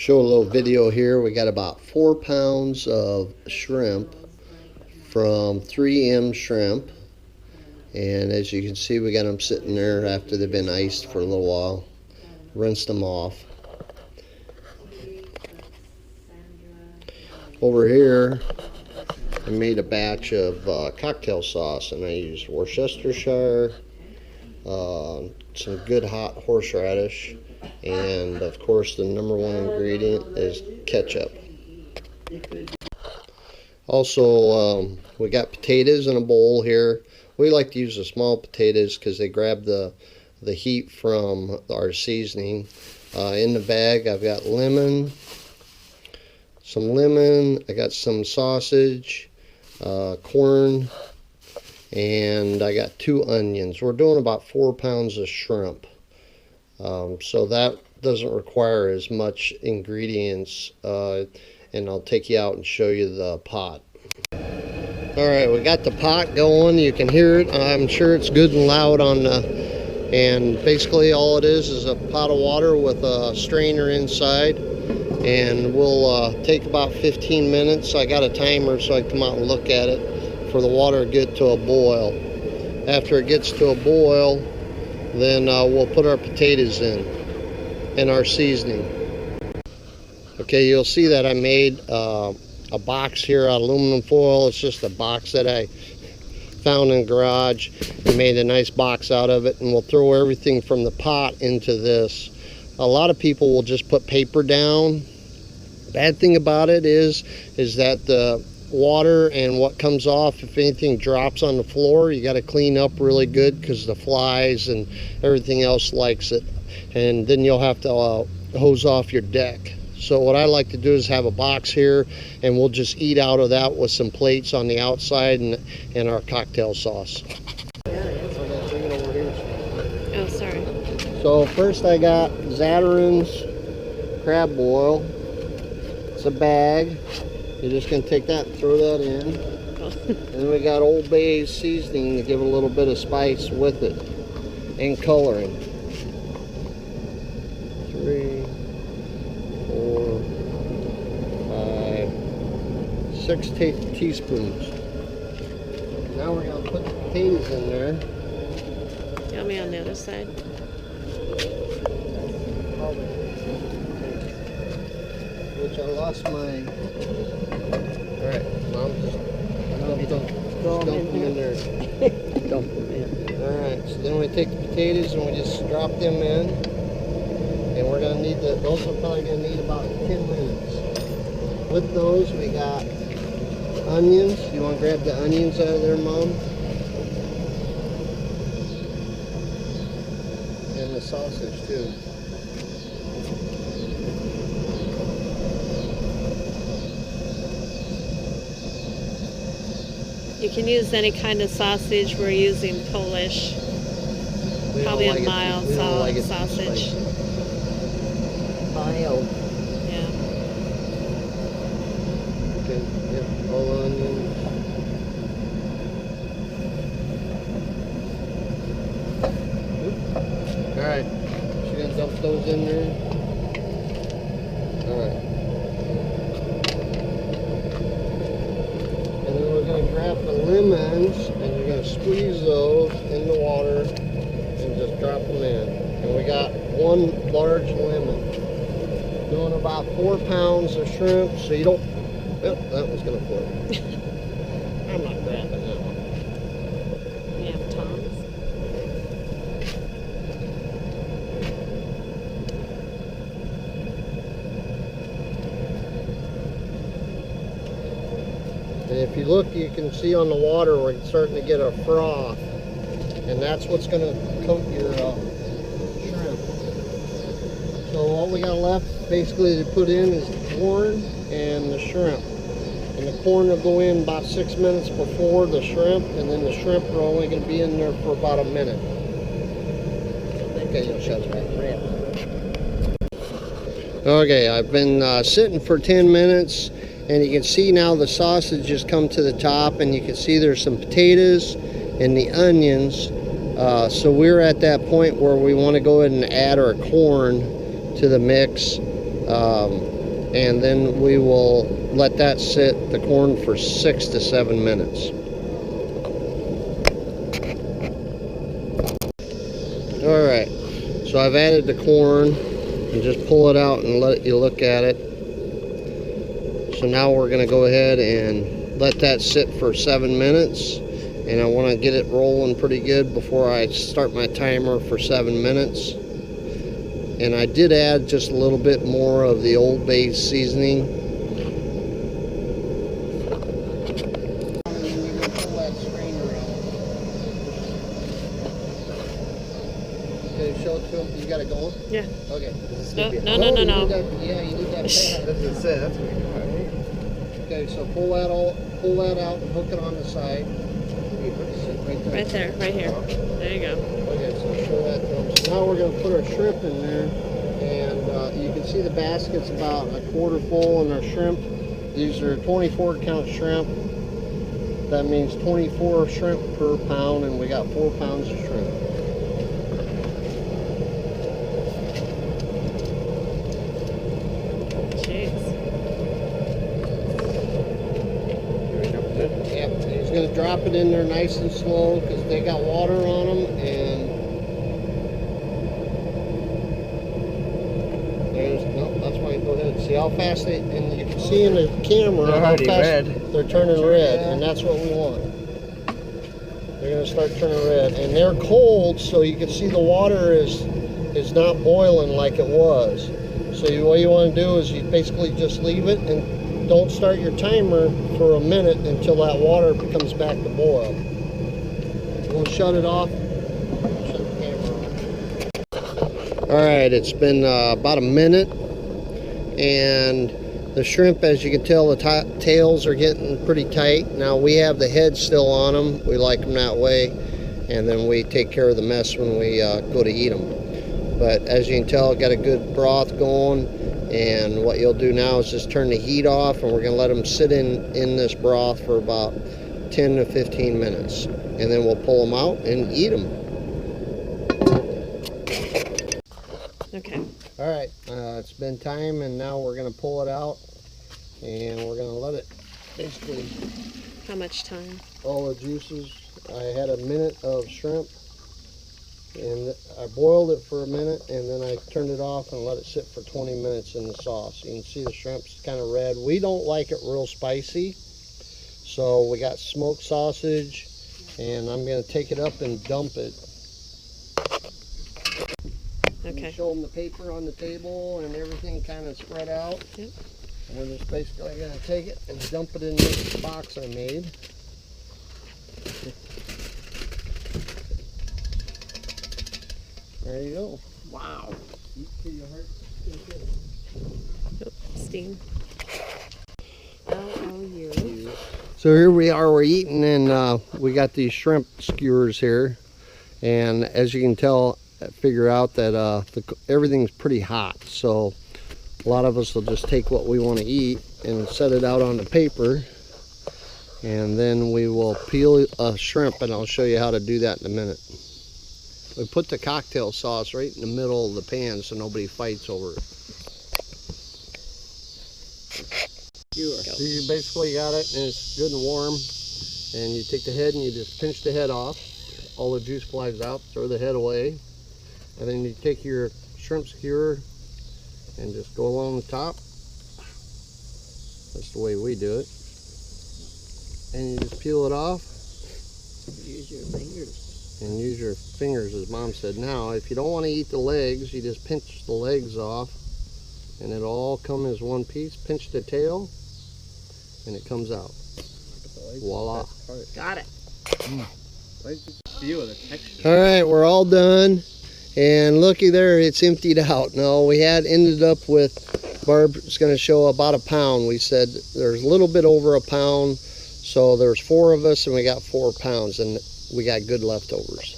Show a little video here. We got about 4 pounds of shrimp from 3M Shrimp, and as you can see, we got them sitting there after they've been iced for a little while. Rinsed them off. Over here, I made a batch of cocktail sauce, and I used Worcestershire, some good hot horseradish, and of course the #1 ingredient is ketchup. Also, we got potatoes in a bowl here. We like to use the small potatoes because they grab the heat from our seasoning. In the bag, I've got some lemon, I got some sausage, corn, and I got 2 onions. We're doing about 4 pounds of shrimp, so that doesn't require as much ingredients, and I'll take you out and show you the pot. Alright, we got the pot going. You can hear it. I'm sure it's good and loud on and basically all it is a pot of water with a strainer inside, and we'll take about 15 minutes. I got a timer so I can come out and look at it for the water to get to a boil. After it gets to a boil, then we'll put our potatoes in and our seasoning. Okay, you'll see that I made a box here out of aluminum foil. It's just a box that I found in the garage and made a nice box out of it, and we'll throw everything from the pot into this. A lot of people will just put paper down. Bad thing about it is that the water and what comes off, if anything drops on the floor, you got to clean up really good because the flies and everything else likes it, and then you'll have to hose off your deck. So what I like to do is have a box here, and we'll just eat out of that with some plates on the outside and our cocktail sauce. Oh, sorry. So first I got Zatarain's crab boil. It's a bag. You're just going to take that and throw that in. And then we got Old Bay's seasoning to give a little bit of spice with it, and coloring. 3, 4, 5, 6 teaspoons. Now we're going to put the potatoes in there. Got me on the other side. Which I lost my... Alright, Mom, just dump them in there. Dump them in. Alright, so then we take the potatoes and we just drop them in. And we're going to need those are probably going to need about 10 minutes. With those, we got onions. You want to grab the onions out of there, Mom? And the sausage, too. You can use any kind of sausage. We're using Polish. Probably a mild sausage. Mild. Yeah. Okay, yep, all onions. Alright, she's gonna dump those in there. Alright. And then we're gonna grab the lemons and you're gonna squeeze those in the water and just drop them in. And we got 1 large lemon. Doing about 4 pounds of shrimp, so you don't... Oh, that one's going to float. I'm not grabbing that one. You have tongs? And if you look, you can see on the water we're starting to get a froth. And that's what's going to coat your shrimp. So all we got left basically to put in is the corn and the shrimp. And the corn will go in about 6 minutes before the shrimp, and then the shrimp are only going to be in there for about a minute. Okay, you shut it back. Okay, I've been sitting for 10 minutes, and you can see now the sausage has come to the top, and you can see there's some potatoes and the onions. So we're at that point where we want to go ahead and add our corn to the mix. And then we will let that sit, the corn, for 6 to 7 minutes. Alright, so I've added the corn, and just pull it out and let you look at it. So now we're going to go ahead and let that sit for 7 minutes, and I want to get it rolling pretty good before I start my timer for 7 minutes. And I did add just a little bit more of the Old Bay seasoning. Okay, show it to him. You got it going? Yeah. Okay. No. Yeah, you need that pad. That's it. That's what you do, right? Okay, so pull that out and hook it on the side. Right there, right here. There you go. Okay, so show that to them. So now we're going to put our shrimp in there, and you can see the basket's about a quarter full in our shrimp. These are 24 count shrimp. That means 24 shrimp per pound, and we got 4 pounds of shrimp. Going to drop it in there nice and slow because they got water on them, and there's no. That's why you go ahead and see how fast they. And you can see in the camera how fast they're turning red, and that's what we want. They're going to start turning red, and they're cold, so you can see the water is not boiling like it was. So what you want to do is you basically just leave it and don't start your timer for a minute until that water comes back to boil. We'll shut it off. Shut the camera off. Alright, it's been about a minute, and the shrimp, as you can tell, the tails are getting pretty tight. Now we have the head still on them. We like them that way, and then we take care of the mess when we go to eat them. But as you can tell, got a good broth going. And what you'll do now is just turn the heat off, and we're going to let them sit in this broth for about 10 to 15 minutes. And then we'll pull them out and eat them. Okay. All right, it's been time, and now we're going to pull it out, and we're going to let it basically... How much time? All the juices. I had a minute of shrimp, and I boiled it for a minute, and then I turned it off and let it sit for 20 minutes in the sauce. You can see the shrimp's kind of red. We don't like it real spicy, so we got smoked sausage, and I'm going to take it up and dump it. Okay. Show them the paper on the table and everything kind of spread out. Yep. And we're just basically going to take it and dump it in this box I made. There you go. Wow. Steam. L-O-U. So here we are, we're eating, and we got these shrimp skewers here. And as you can tell, figure out that everything's pretty hot. So a lot of us will just take what we want to eat and set it out on the paper. And then we will peel a shrimp, and I'll show you how to do that in a minute. We put the cocktail sauce right in the middle of the pan so nobody fights over it. So you basically got it, and it's good and warm. And you take the head and you just pinch the head off. All the juice flies out, throw the head away. And then you take your shrimp skewer and just go along the top. That's the way we do it. And you just peel it off. Use your fingers. And use your fingers, as Mom said. Now, if you don't want to eat the legs, you just pinch the legs off, and it'll all come as one piece. Pinch the tail, and it comes out. Voila. Got it. Feel the texture. All right, we're all done. And looky there, it's emptied out. No, we had ended up with, Barb's going to show about a pound. We said there's a little bit over a pound. So there's 4 of us, and we got 4 pounds, and we got good leftovers.